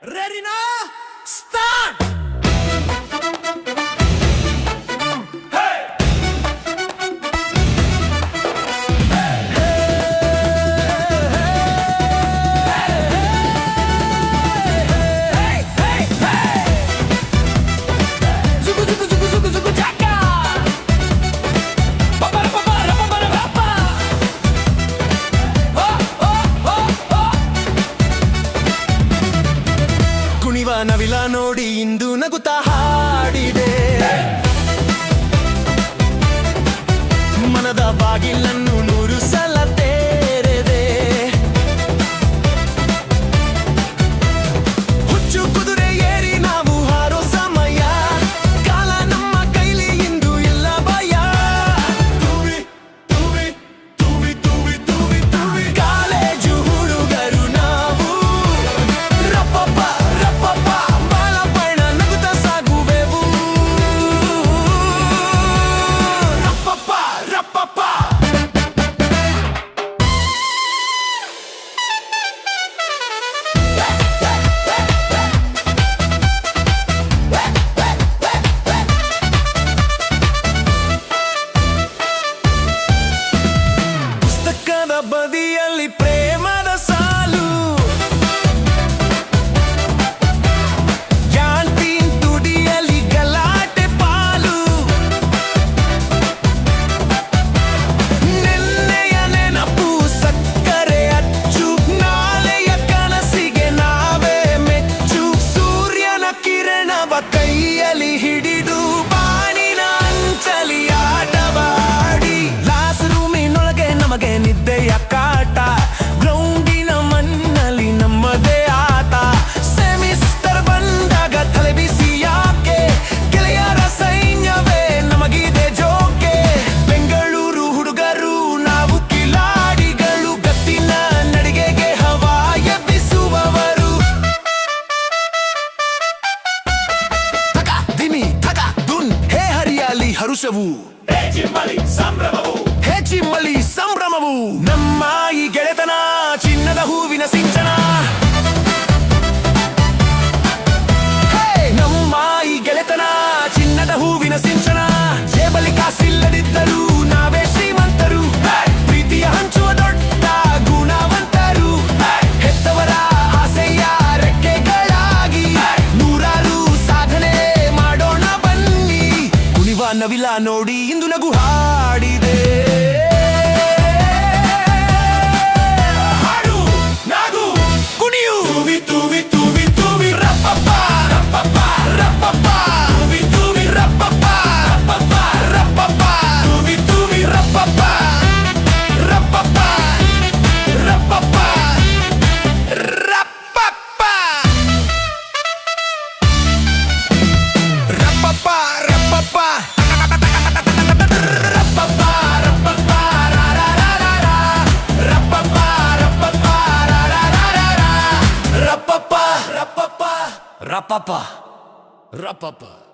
Ready now? Start! ನವಿಲ ನೋಡಿ ಇಂದು ನಗುತ್ತಾ ಹಾಡಿದೆ ಮನದ ಬಾಗಿಲನ್ನು 100 ಸಲ ತೆರೆದೆ ಹುಚ್ಚು ಕುದುರೆ ಏರಿ ನಾವು ಹಾರೋ ಸಮಯ ಕಾಲ ನಮ್ಮ ಕೈಲಿ ಇಂದು ಇಲ್ಲ ಭಯ ತೂವಿ ತೂವಿ ತೂವಿ ತೂವಿ ತೂವಿ ತೂವಿ ಕಾಲೇಜು ಹುಡುಗರು ನಾವು ರಪ್ಪಪ್ಪ ಬದಿಯಲ್ಲಿ ಪ್ರೇಮದ ಸಾಲು ಕ್ಯಾಂಟೀನ್ ತುಡಿಯಲ್ಲಿ ಗಲಾಟೆ ಪಾಲು ನೆನ್ನೆಯ ನೆನಪು ಸಕ್ಕರೆ ಅಚ್ಚು ನಾಳೆಯ ಕನಸಿಗೆ ನಾವೇ ಮೆಚ್ಚು ಸೂರ್ಯನ ಕಿರಣವ ಕೈಯಲ್ಲಿ ಹಿಡಿದು ಬಾನಿನ ಅಂಚಲಿ ಆಟವಾಡಿ ಕ್ಲಾಸ್ ರೂಮಿನೊಳಗೆ ನಮಗೆ ನಿದ್ದೆಯ ಕಾಟ ಗ್ರೌಂಡಿನ ಮಣ್ಣಲ್ಲಿ ನಮ್ಮದೇ ಆಟ ಸೆಮಿಸ್ಟರ್ ಬಂದಾಗ ತಲೆ ಬಿಸಿ ಯಾಕೆ ಗೆಳೆಯರ ಸೈನ್ಯವೇ ನಮಗಿದೆ ಜೋಕೆ ಬೆಂಗಳೂರು ಹುಡುಗರು ನಾವು ಕಿಲಾಡಿಗಳು ಗತ್ತಿನ ನಡಿಗೆಗೆ ಹವಾ ಎಬ್ಬಿಸುವವರು ಥಕ ದಿಮಿ ಥಕ ದುನ್ ಹೇ ಹರಿಯಾಲಿ ಹರುಷವು ಚಿಮ್ಮಲಿ ಸಂಭ್ರಮವು ನಮ್ಮ ಈ ಗೆಳೆತನ ಚಿನ್ನದ ಹೂವಿನ ಸಿಂಚನ ನಮ್ಮ ಈ ಗೆಳೆತನ ಚಿನ್ನದ ಹೂವಿನ ಸಿಂಚನ ಜೇಬಲಿ ಕಾಸಿಲ್ಲದಿದ್ದರೂ ನಾವೇ ಶ್ರೀಮಂತರು ಪ್ರೀತಿಯ ಹಂಚುವ ದೊಡ್ಡ ಗುಣವಂತರು ಹೆತ್ತವರ ಆಸೆಯ ರೆಕ್ಕೆಗಳಾಗಿ ನೂರಾರು ಸಾಧನೆ ಮಾಡೋಣ ಬನ್ನಿ ಕುಣಿವ ನವಿಲ ನೋಡಿ ಇಂದು ನಗು ಹಾಡಿದೆ Rapapa.